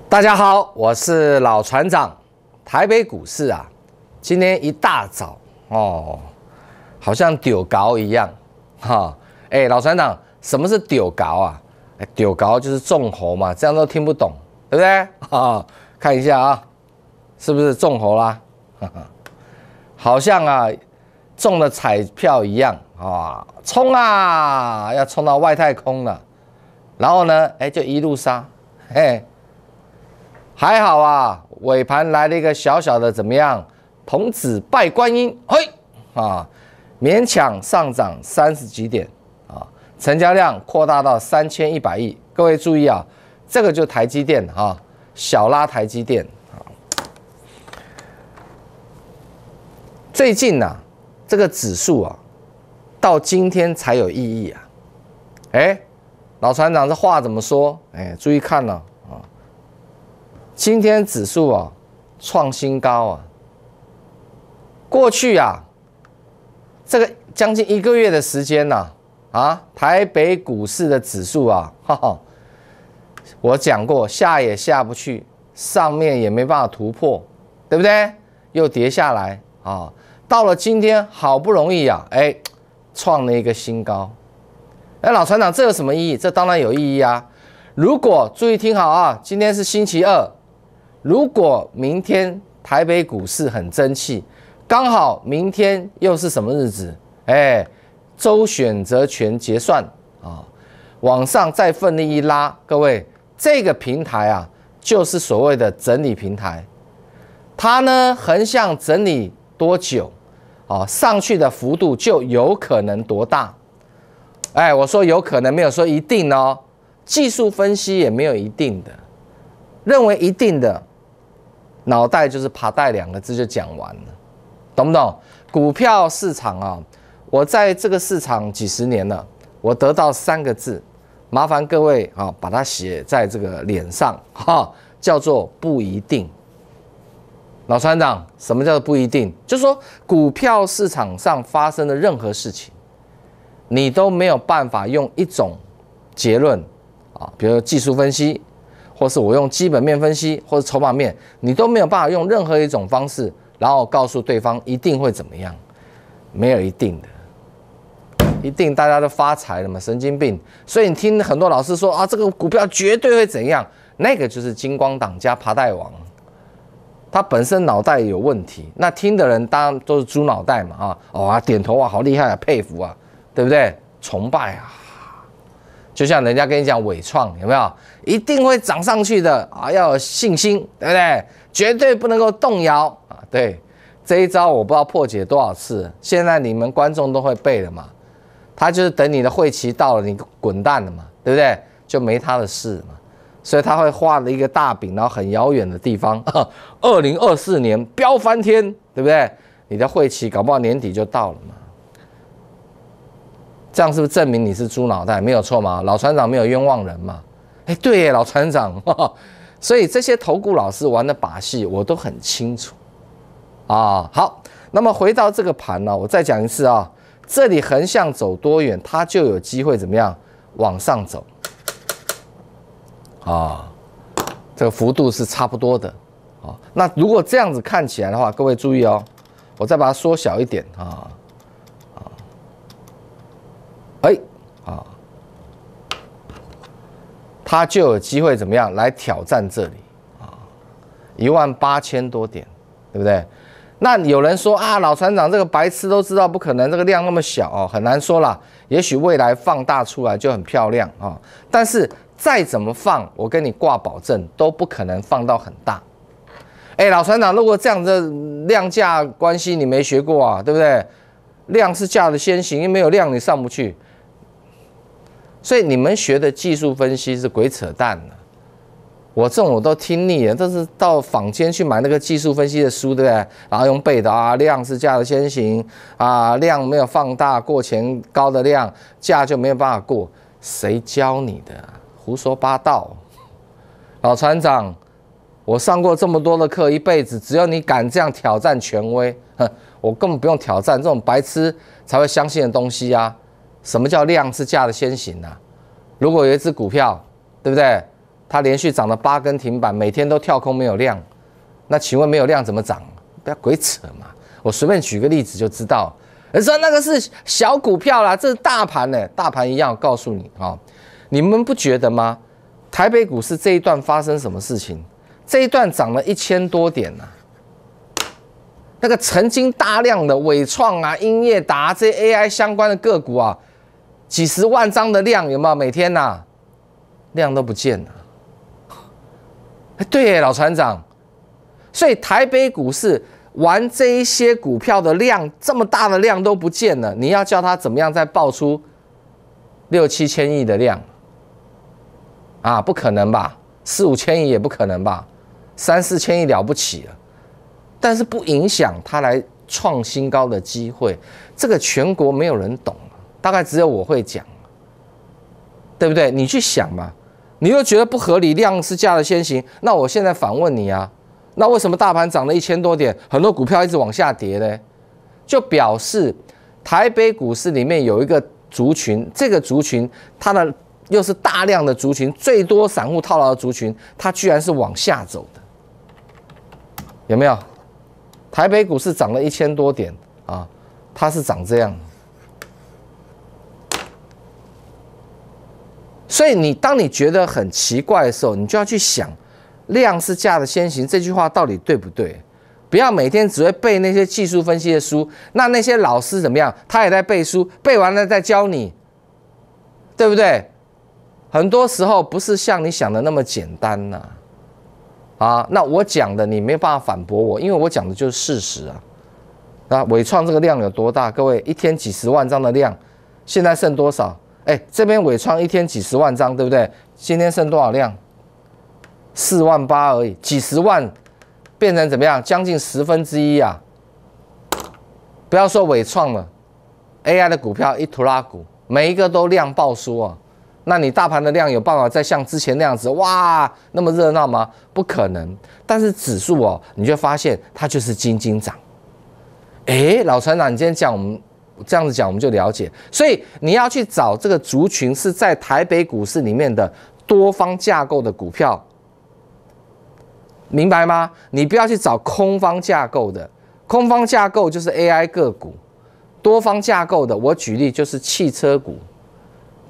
大家好，我是老船长。台北股市啊，今天一大早哦，好像丢高一样哈。老船长，什么是丢高啊？丢高就是中猴嘛，这样都听不懂，对不对？看一下啊，是不是中猴啦？好像啊，中了彩票一样啊，冲啊，要冲到外太空了。然后呢，就一路杀，还好啊，尾盘来了一个小小的怎么样？童子拜观音，勉强上涨30几点啊，成交量扩大到3100亿。各位注意啊，这个就台积电啊，小拉台积电啊。最近啊，这个指数啊，到今天才有意义啊。老船长这话怎么说？注意看了。今天指数啊创新高啊，过去啊这个将近1个月的时间呐台北股市的指数啊，我讲过下也下不去，上面也没办法突破，对不对？又跌下来啊，到了今天好不容易啊，创了一个新高。老船长这有什么意义？这当然有意义啊！如果注意听好啊，今天是星期二。如果明天台北股市很争气，刚好明天又是什么日子？周选择权结算啊，往上再奋力一拉，各位，这个平台啊，就是所谓的整理平台。它呢，横向整理多久啊？上去的幅度就有可能多大？我说有可能，没有说一定哦。技术分析也没有一定的，认为一定的。脑袋就是爬带2个字就讲完了，懂不懂？股票市场啊，我在这个市场几十年了，我得到3个字，麻烦各位啊，把它写在这个脸上叫做不一定。老船长，什么叫做不一定？就是说股票市场上发生的任何事情，你都没有办法用一种结论啊，比如说技术分析。或是我用基本面分析，或者筹码面，你都没有办法用任何一种方式，然后告诉对方一定会怎么样，没有一定的，一定大家都发财了嘛，神经病！所以你听很多老师说啊，这个股票绝对会怎样，那个就是金光党加爬带王，他本身脑袋有问题，那听的人当然都是猪脑袋嘛点头啊，好厉害啊，佩服啊，对不对？崇拜啊！就像人家跟你讲伟创有没有，一定会涨上去的啊，要有信心，对不对？绝对不能够动摇啊！对，这一招我不知道破解多少次，现在你们观众都会背了嘛。他就是等你的会期到了，你滚蛋了嘛，对不对？就没他的事嘛。所以他会画了一个大饼，然后很遥远的地方，2024年飙翻天，对不对？你的会期搞不好年底就到了嘛。这样是不是证明你是猪脑袋？没有错嘛，老船长没有冤枉人嘛。对耶，老船长，所以这些投顾老师玩的把戏我都很清楚啊。好，那么回到这个盘呢，我再讲一次啊，这里横向走多远，它就有机会怎么样往上走啊，这个幅度是差不多的啊。那如果这样子看起来的话，各位注意哦，我再把它缩小一点啊。他就有机会怎么样来挑战这里啊，18000多点，对不对？那有人说啊，老船长这个白痴都知道不可能，这个量那么小很难说啦。也许未来放大出来就很漂亮啊，但是再怎么放，我跟你挂保证都不可能放到很大。老船长，如果这样的量价关系你没学过啊，对不对？量是价的先行，因为没有量你上不去。所以你们学的技术分析是鬼扯淡了，我这种我都听腻了，这是到坊间去买那个技术分析的书，对不对？然后用背的啊，量是价的先行啊，量没有放大过前高的量，价就没有办法过，谁教你的啊？胡说八道！老船长，我上过这么多的课，一辈子只有你敢这样挑战权威，我根本不用挑战，这种白痴才会相信的东西啊！什么叫量是价的先行啊？如果有一只股票，对不对？它连续涨了8根停板，每天都跳空没有量，那请问没有量怎么涨？不要鬼扯嘛！我随便举个例子就知道。人说那个是小股票啦，这是大盘呢，大盘一样。告诉你啊，你们不觉得吗？台北股市这一段发生什么事情？这一段涨了1000多点啊，那个曾经大量的伟创啊、英业达这些 AI 相关的个股啊，几十万张的量有没有？每天呐，量都不见了。对耶，老船长，所以台北股市玩这一些股票的量这么大的量都不见了，你要叫它怎么样再爆出6、7千亿的量啊？不可能吧？4、5千亿也不可能吧？3、4千亿了不起了，但是不影响它来创新高的机会。这个全国没有人懂，大概只有我会讲，对不对？你去想嘛。你又觉得不合理，量是价的先行，那我现在反问你啊，那为什么大盘涨了1000多点，很多股票一直往下跌呢？就表示台北股市里面有一个族群，这个族群它的又是大量的族群，最多散户套牢的族群，它居然是往下走的，有没有？台北股市涨了1000多点啊，它是长这样。所以当你觉得很奇怪的时候，你就要去想，量是价的先行这句话到底对不对？不要每天只会背那些技术分析的书，那些老师怎么样？他也在背书，背完了再教你，对不对？很多时候不是像你想的那么简单呐。那我讲的你没办法反驳我，因为我讲的就是事实啊。那伟创这个量有多大？各位，一天几十万张的量，现在剩多少？这边伟创一天几十万张，对不对？今天剩多少量？4万8而已，几十万变成怎么样？将近1/10啊！不要说伟创了 ，AI 的股票一拖拉股，每一个都量爆缩啊！那你大盘的量有办法再像之前那样子哇那么热闹吗？不可能。但是指数哦，你就发现它就是金金涨。老船长，你今天讲我们。这样子讲我们就了解，所以你要去找这个族群是在台北股市里面的多方架构的股票，明白吗？你不要去找空方架构的，空方架构就是 AI 个股，多方架构的，我举例就是汽车股，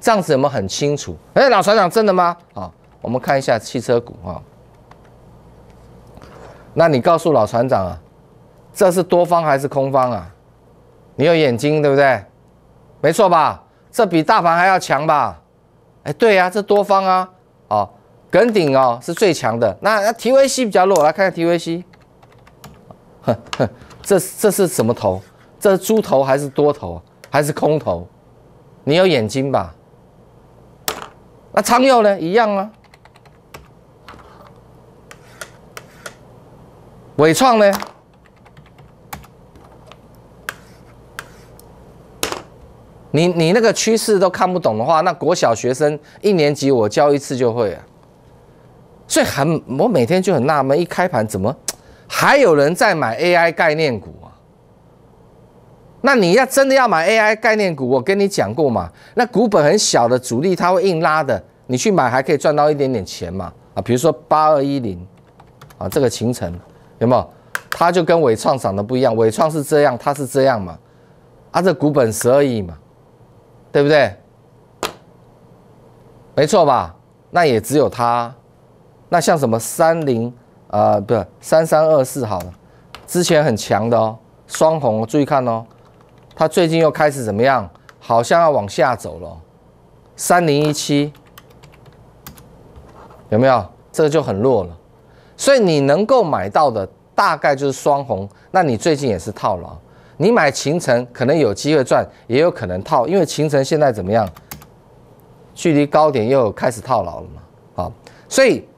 这样子有没有很清楚？老船长真的吗？我们看一下汽车股啊，那你告诉老船长啊，这是多方还是空方啊？你有眼睛对不对？没错吧？这比大盘还要强吧？对呀，这多方啊，耿鼎是最强的。那 TVC 比较弱，来看看 TVC。这是什么头？这是猪头还是多头还是空头？你有眼睛吧？那长友呢？一样啊。伟创呢？你那个趋势都看不懂的话，那国小学生1年级我教1次就会啊。所以我每天就很纳闷，一开盘怎么还有人在买 AI 概念股啊？那你真的要买 AI 概念股，我跟你讲过嘛，那股本很小的主力他会硬拉的，你去买还可以赚到一点点钱嘛。比如说8210这个勤诚有没有？它就跟伟创长得不一样，伟创是这样，它是这样嘛。这股本12亿嘛。对不对？没错吧？那也只有它。那像什么不是3324好了，之前很强的哦，双红，注意看哦，它最近又开始怎么样？好像要往下走了。3017有没有？这个就很弱了。所以你能够买到的大概就是双红，那你最近也是套牢。你买勤诚可能有机会赚，也有可能套，因为勤诚现在怎么样？距离高点又有开始套牢了嘛。所以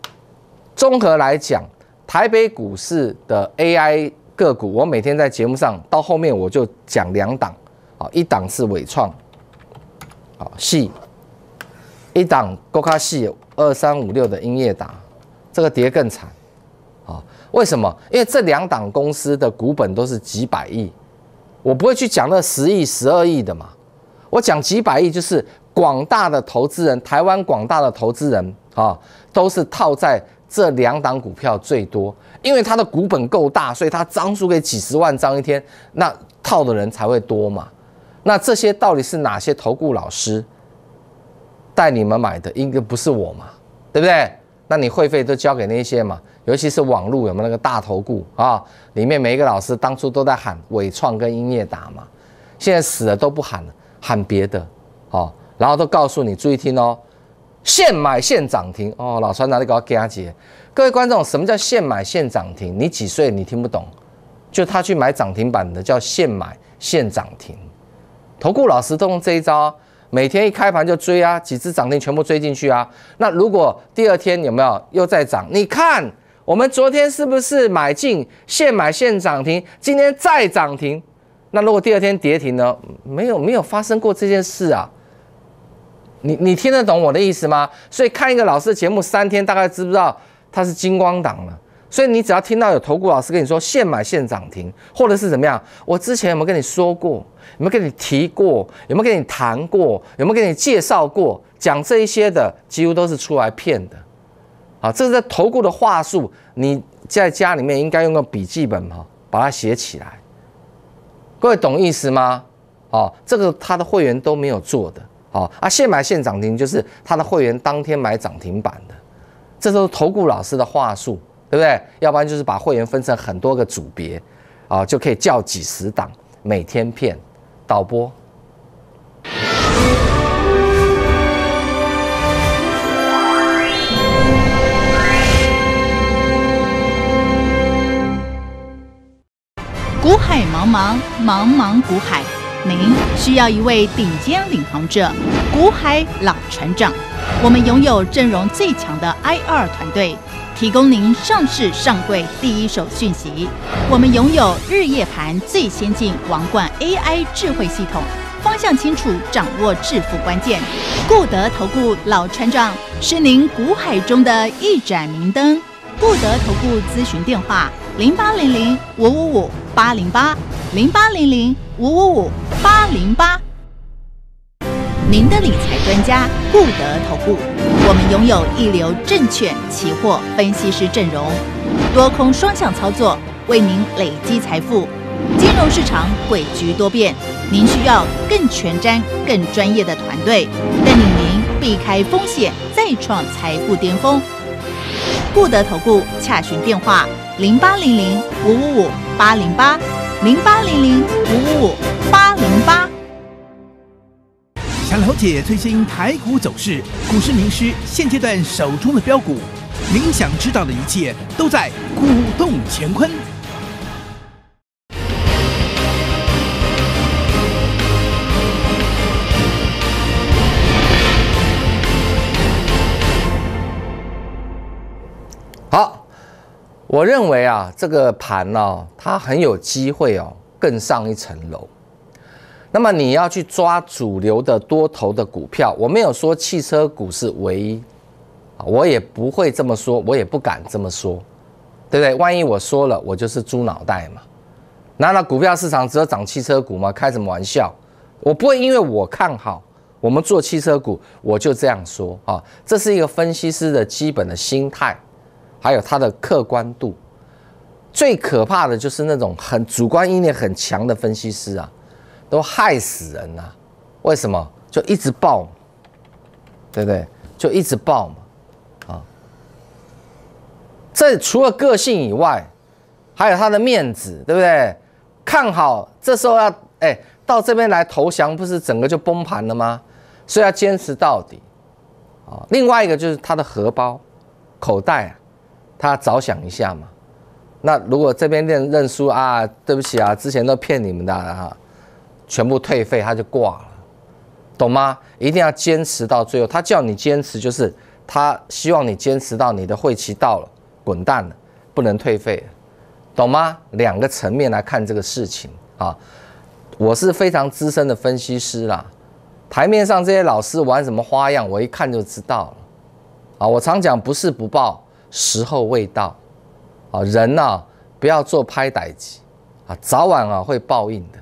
综合来讲，台北股市的 AI 个股，我每天在节目上到后面我就讲2档，一档是伟创，细，一档够卡细2356的英业达，这个跌更惨，为什么？因为这2档公司的股本都是几百亿。我不会去讲那10亿、12亿的嘛，我讲几百亿，就是广大的投资人，台湾广大的投资人啊，都是套在这2档股票最多，因为它的股本够大，所以它张数可以几十万张一天，那套的人才会多嘛。那这些到底是哪些投顾老师带你们买的？应该不是我嘛，对不对？那你会费都交给那些嘛，尤其是网络有没有那个大投顾啊？里面每一个老师当初都在喊伟创跟英业达嘛，现在死了都不喊了，喊别的哦，然后都告诉你注意听哦，现买现涨停哦，老船长你给我加解。各位观众，什么叫现买现涨停？你几岁？你听不懂？就他去买涨停板的叫现买现涨停，投顾老师都用这一招啊。每天一开盘就追啊，几只涨停全部追进去啊。那如果第2天有没有又再涨？你看我们昨天是不是买进现买现涨停？今天再涨停。那如果第2天跌停呢？没有发生过这件事啊。你听得懂我的意思吗？所以看一个老师的节目3天，大概知不知道他是金光党了？所以你只要听到有投顾老师跟你说现买现涨停，或者是怎么样，我之前有没有跟你说过？有没有跟你提过？有没有跟你谈过？有没有跟你介绍过？讲这一些的，几乎都是出来骗的。啊，这是在投顾的话术，你在家里面应该用个笔记本哈，把它写起来。各位懂意思吗？哦，这个他的会员都没有做的。哦啊，现买现涨停就是他的会员当天买涨停板的，这都是投顾老师的话术。对不对？要不然就是把会员分成很多个组别，啊，就可以叫几十档，每天骗。导播，股海茫茫，茫茫股海，您需要一位顶尖领航者，股海老船长。我们拥有阵容最强的 IR 团队。提供您上市上柜第一手讯息。我们拥有日夜盘最先进王冠 AI 智慧系统，方向清楚，掌握致富关键。固德投顾老船长是您股海中的一盏明灯。固德投顾咨询电话：0800-555-808，0800-555-808。您的理财专家固德投顾，我们拥有一流证券期货分析师阵容，多空双向操作，为您累积财富。金融市场诡谲多变，您需要更全瞻、更专业的团队，带领您避开风险，再创财富巅峰。固德投顾洽询电话：0800-555-808，0800-555-808。想了解最新台股走势，股市名师现阶段手中的标股，您想知道的一切都在股动乾坤。好，我认为啊，这个盘哦，它很有机会哦，更上一层楼。那么你要去抓主流的多头的股票，我没有说汽车股是唯一，我也不会这么说，我也不敢这么说，对不对？万一我说了，我就是猪脑袋嘛。难道股票市场只有涨汽车股吗？开什么玩笑？我不会因为我看好我们做汽车股，我就这样说啊。这是一个分析师的基本的心态，还有他的客观度。最可怕的就是那种很主观意念很强的分析师啊。都害死人啊！为什么？就一直爆，对不对？就一直爆嘛，啊！这除了个性以外，还有他的面子，对不对？看好，这时候要到这边来投降，不是整个就崩盘了吗？所以要坚持到底啊！另外一个就是他的荷包、口袋啊，他要着想一下嘛。那如果这边认输啊，对不起啊，之前都骗你们的啊。全部退费，他就挂了，懂吗？一定要坚持到最后。他叫你坚持，就是他希望你坚持到你的会期到了，滚蛋了，不能退费了，懂吗？两个层面来看这个事情啊。我是非常资深的分析师啦，台面上这些老师玩什么花样，我一看就知道了。啊，我常讲不是不报，时候未到。啊，人啊，不要做拍歹机啊，早晚啊会报应的。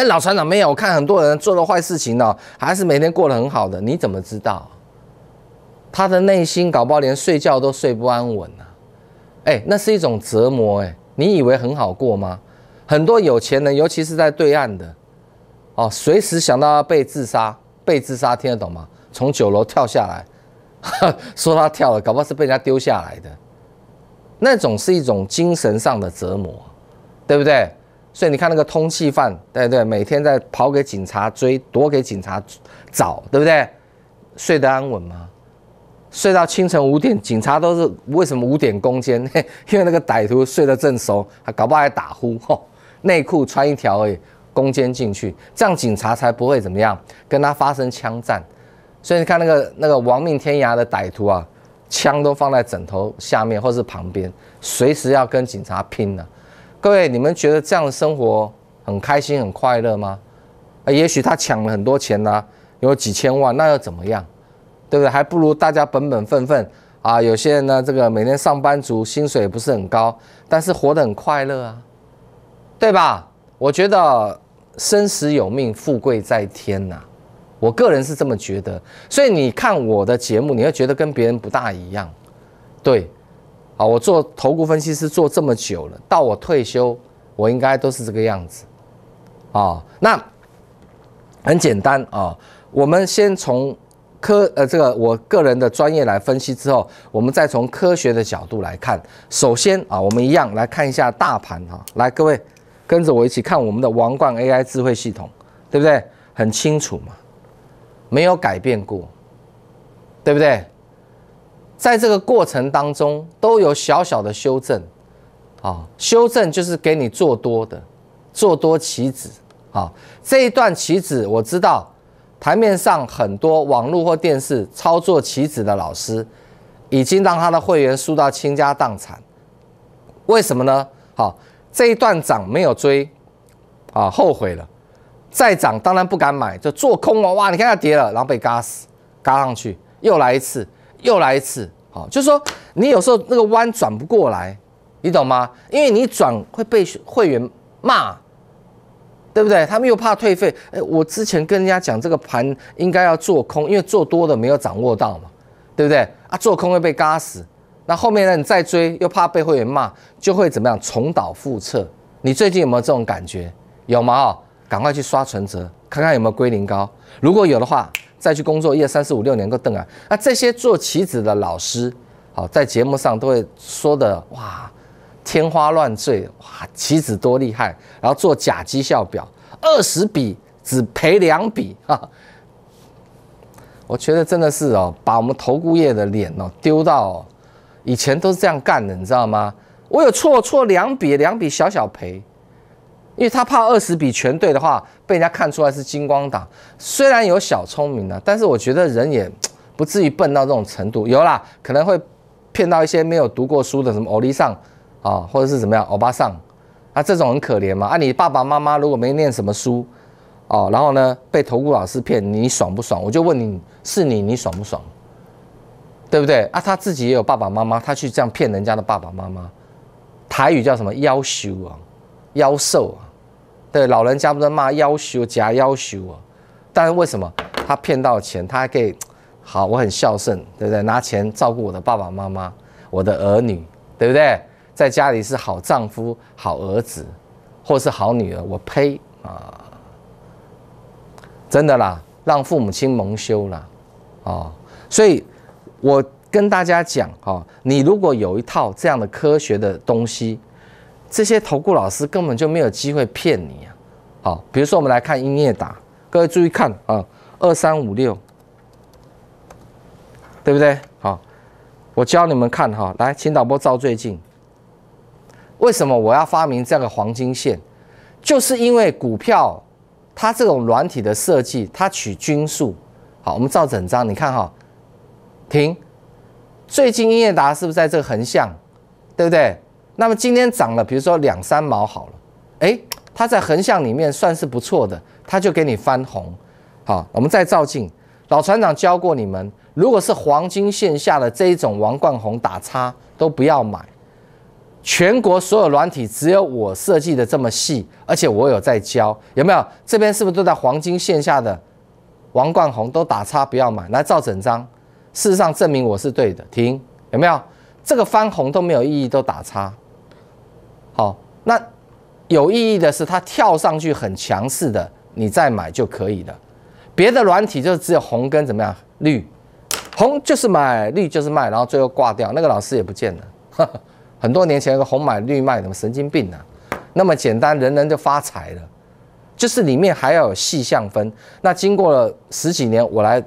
老船长没有，我看很多人做了坏事情呢，还是每天过得很好的，你怎么知道？他的内心搞不好连睡觉都睡不安稳啊！那是一种折磨你以为很好过吗？很多有钱人，尤其是在对岸的，随时想到要被自杀，听得懂吗？从9楼跳下来，说他跳了，搞不好是被人家丢下来的，那种是一种精神上的折磨，对不对？所以你看那个通缉犯，对不对？每天在跑给警察追，躲给警察找，对不对？睡得安稳吗？睡到清晨5点，警察都是为什么5点攻坚？因为那个歹徒睡得正熟，还搞不好还打呼，内裤穿一条而已，攻坚进去，这样警察才不会怎么样跟他发生枪战。所以你看那个亡命天涯的歹徒啊，枪都放在枕头下面或是旁边，随时要跟警察拼了。各位，你们觉得这样的生活很开心很快乐吗？也许他抢了很多钱啊，有几千万，那又怎么样？对不对？还不如大家本本分分啊！有些人呢，这个每天上班族薪水也不是很高，但是活得很快乐啊，对吧？我觉得生死有命，富贵在天呐，我个人是这么觉得。所以你看我的节目，你会觉得跟别人不大一样，对。我做投顾分析师做这么久了，到我退休，我应该都是这个样子那很简单我们先从这个我个人的专业来分析之后，我们再从科学的角度来看。首先我们一样来看一下大盘来，各位跟着我一起看我们的王冠 AI 智慧系统，对不对？很清楚嘛，没有改变过，对不对？在这个过程当中都有小小的修正修正就是给你做多的，做多期指这一段期指我知道台面上很多网络或电视操作期指的老师已经让他的会员输到倾家荡产，为什么呢？这一段涨没有追后悔了，再涨当然不敢买，就做空哇，你看它跌了，然后被嘎死，嘎上去又来一次，就是说你有时候那个弯转不过来，你懂吗？因为你转会被会员骂，对不对？他们又怕退费。我之前跟人家讲这个盘应该要做空，因为做多的没有掌握到嘛，对不对？做空会被嘎死，那后面呢你再追又怕被会员骂，就会怎么样重蹈覆辙。你最近有没有这种感觉？有吗？赶快去刷存折，看看有没有归零高。如果有的话，再去工作1、2、3、4、5、6年够瞪啊！那这些做期指的老师，在节目上都会说的哇，天花乱坠，哇，期指多厉害，然后做假绩效表，20笔只赔2笔我觉得真的是把我们投顾业的脸丢到以前都是这样干的，你知道吗？我有错2笔小赔。因为他怕20笔全对的话，被人家看出来是金光党。虽然有小聪明但是我觉得人也不至于笨到这种程度。有啦，可能会骗到一些没有读过书的，什么欧丽上或者是怎么样欧巴桑这种很可怜嘛。你爸爸妈妈如果没念什么书然后呢被投顾老师骗，你爽不爽？我就问你，是你爽不爽？对不对他自己也有爸爸妈妈，他去这样骗人家的爸爸妈妈，台语叫什么夭寿夭寿对，老人家不是骂夭寿假夭寿但是为什么他骗到钱，他还可以好，我很孝顺，对不对？拿钱照顾我的爸爸妈妈，我的儿女，对不对？在家里是好丈夫、好儿子，或是好女儿，我呸真的啦，让父母亲蒙羞啦所以我跟大家讲你如果有一套这样的科学的东西，这些投顾老师根本就没有机会骗你比如说我们来看英业达，各位注意看2356，对不对？我教你们看来，请导播照最近。为什么我要发明这样的黄金线？就是因为股票它这种软体的设计，它取均数。好，我们照整张，你看停。最近英业达是不是在这个横向，对不对？那么今天涨了，比如说2、3毛好了，它在横向里面算是不错的，它就给你翻红。好，我们再照镜，老船长教过你们，如果是黄金线下的这一种王冠红打叉都不要买。全国所有软体只有我设计的这么细，而且我有在教，有没有？这边是不是都在黄金线下的王冠红都打叉不要买？来照整张，事实上证明我是对的，停，有没有？这个翻红都没有意义，都打叉。好，那有意义的是它跳上去很强势的，你再买就可以了。别的软体就只有红跟怎么样绿，红就是买，绿就是卖，然后最后挂掉，那个老师也不见了。很多年前有个红买绿卖，怎么神经病啊？那么简单，人人就发财了。就是里面还要有细项分。那经过了10几年，我来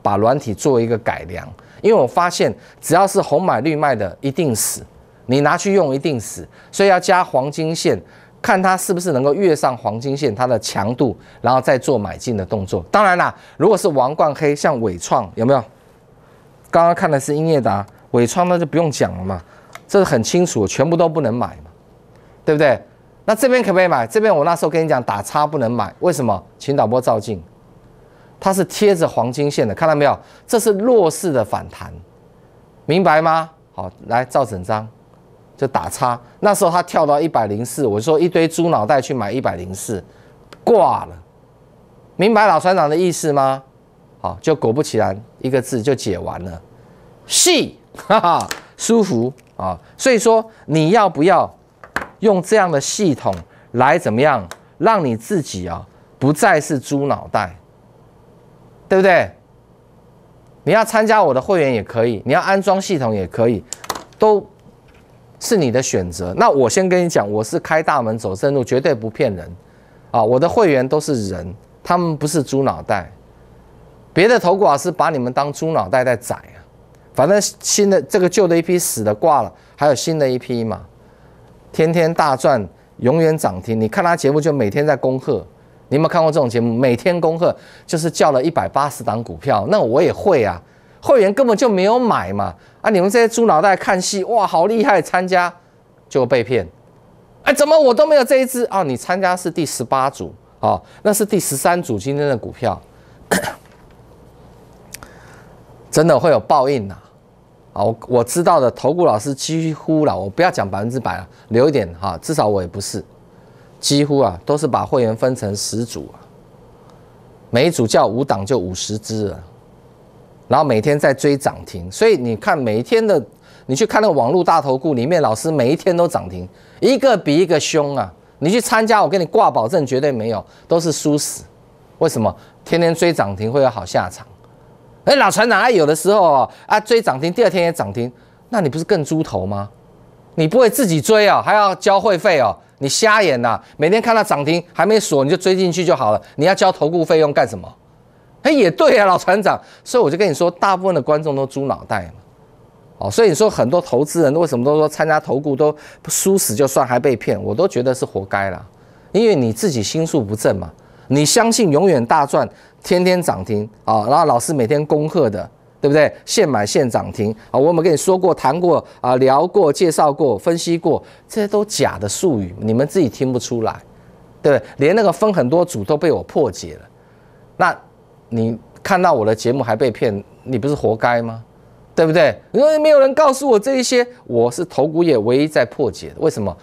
把软体做一个改良，因为我发现只要是红买绿卖的一定死，你拿去用一定死，所以要加黄金线，看它是不是能够越上黄金线它的强度，然后再做买进的动作。当然啦，如果是王冠黑，像伟创有没有？刚刚看的是英业达，伟创那就不用讲了嘛，这是很清楚，全部都不能买嘛，对不对？那这边可不可以买？这边我那时候跟你讲打叉不能买，为什么？请导播照镜，它是贴着黄金线的，看到没有？这是弱势的反弹，明白吗？好，来照整张，就打叉。那时候它跳到104，我说一堆猪脑袋去买104，挂了，明白老船长的意思吗？好，就果不其然，一个字就解完了，细，哈哈，舒服啊。所以说你要不要？用这样的系统来怎么样，让你自己啊不再是猪脑袋，对不对？你要参加我的会员也可以，你要安装系统也可以，都是你的选择。那我先跟你讲，我是开大门走深入，绝对不骗人啊！我的会员都是人，他们不是猪脑袋。别的投顾老师把你们当猪脑袋在宰啊，反正新的这个旧的一批死的挂了，还有新的一批嘛。天天大赚，永远涨停。你看他节目就每天在恭贺，你有没有看过这种节目？每天恭贺就是叫了180档股票，那我也会啊。会员根本就没有买嘛，啊，你们这些猪脑袋看戏，哇，好厉害，参加就被骗。哎，怎么我都没有这一支啊？你参加是第18组啊，那是第13组今天的股票，真的会有报应呐。啊，我知道的投顾老师几乎啦，我不要讲100%了，留一点哈，至少我也不是，几乎啊都是把会员分成10组啊，每一组叫5档就50只了，然后每天在追涨停，所以你看每一天的，你去看那个网络大投顾里面，老师每一天都涨停，一个比一个凶啊！你去参加，我跟你挂保证，绝对没有，都是输死。为什么？天天追涨停会有好下场。哎，老船长，有的时候啊追涨停，第2天也涨停，那你不是更猪头吗？你不会自己追哦，还要交会费哦，你瞎眼呐！每天看到涨停还没锁，你就追进去就好了，你要交投顾费用干什么？哎，也对啊，老船长，所以我就跟你说，大部分的观众都猪脑袋嘛。哦，所以你说很多投资人为什么都说参加投顾都输死就算，还被骗，我都觉得是活该啦，因为你自己心术不正嘛。你相信永远大赚，天天涨停啊，然后老师每天恭贺的，对不对？现买现涨停啊，我有没有跟你说过、谈过啊、聊过、介绍过、分析过？这些都假的术语，你们自己听不出来，对不对？连那个分很多组都被我破解了，那你看到我的节目还被骗，你不是活该吗？对不对？因为没有人告诉我这一些，我是投顾业唯一在破解的。为什么？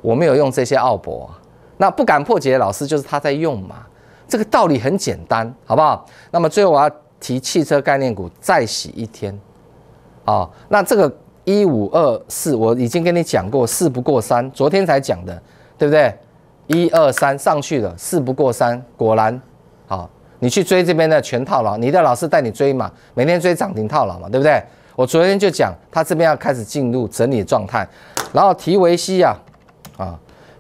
我没有用这些奥博啊。那不敢破解的老师就是他在用嘛，这个道理很简单，好不好？那么最后我要提汽车概念股再洗一天，啊，那这个1524我已经跟你讲过，4不过3，昨天才讲的，对不对？123上去了，4不过3，果然，好，你去追这边的全套牢，你的老师带你追嘛，每天追涨停套牢嘛，对不对？我昨天就讲，他这边要开始进入整理状态，然后提维西啊，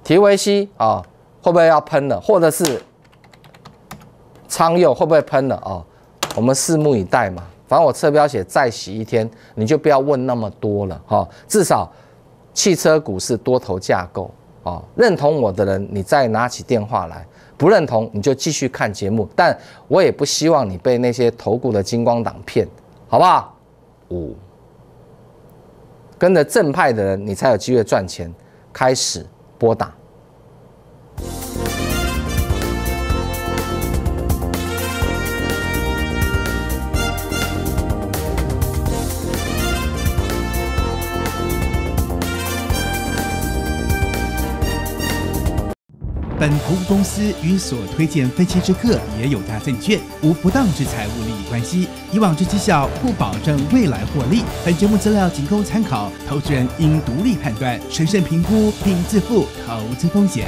提维西啊。会不会要喷了，或者是昌佑会不会喷了哦？我们拭目以待嘛。反正我侧标写再洗一天，你就不要问那么多了哈。至少汽车股是多头架构啊，认同我的人，你再拿起电话来；不认同，你就继续看节目。但我也不希望你被那些投顾的金光党骗，好不好？5，跟着正派的人，你才有机会赚钱。开始拨打。本投顾公司与所推荐分析之个别有价证券无不当之财务利益关系，以往之绩效不保证未来获利。本节目资料仅供参考，投资人应独立判断、审慎评估并自负投资风险。